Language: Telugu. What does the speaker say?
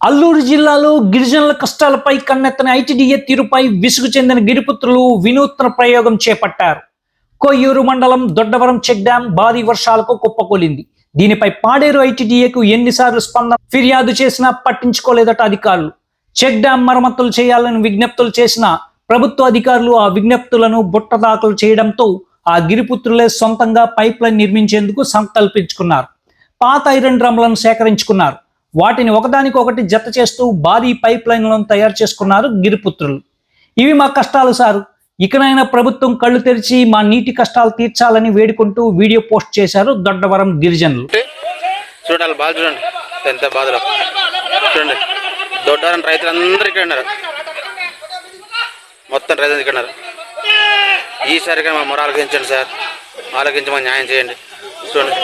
అల్లూరు జిల్లాలో గిరిజనుల కష్టాలపై కన్నెత్తని ఐటీడీఏ తీరుపై విసుగు చెందిన గిరిపుత్రులు వినూత్న ప్రయోగం చేపట్టారు. కొయ్యూరు మండలం దొడ్డవరం చెక్ డ్యాం భారీ వర్షాలకు కుప్పకూలింది. దీనిపై పాడేరు ఐటీడీఏకు ఎన్నిసార్లు స్పందన ఫిర్యాదు చేసినా పట్టించుకోలేదట అధికారులు. చెక్ డ్యాం మరమ్మతులు చేయాలని విజ్ఞప్తులు చేసిన ప్రభుత్వ అధికారులు ఆ విజ్ఞప్తులను బుట్టదాఖలు చేయడంతో ఆ గిరిపుత్రులే సొంతంగా పైప్ లైన్ నిర్మించేందుకు సంకల్పించుకున్నారు. పాత ఐరన్ డ్రమ్లను సేకరించుకున్నారు. వాటిని ఒకదానికొకటి జత చేస్తూ భారీ పైప్ లైన్లను తయారు చేసుకున్నారు గిరిపుత్రులు. ఇవి మా కష్టాలు సార్, ఇకనైనా ప్రభుత్వం కళ్ళు తెరిచి మా నీటి కష్టాలు తీర్చాలని వేడుకుంటూ వీడియో పోస్ట్ చేశారు దొడ్డవరం గిరిజనులు. చూడాలి బాగా చూడండి ఎంత బాధలో చూడండి. దొడ్డవరం రైతులందరూ ఇక్కడ ఉన్నారు, మొత్తం రైతులు ఇక్కడ ఉన్నారు. ఈసారిగా మా మొర ఆలోచించండి సార్, ఆలోచించి మా న్యాయం చేయండి. చూడండి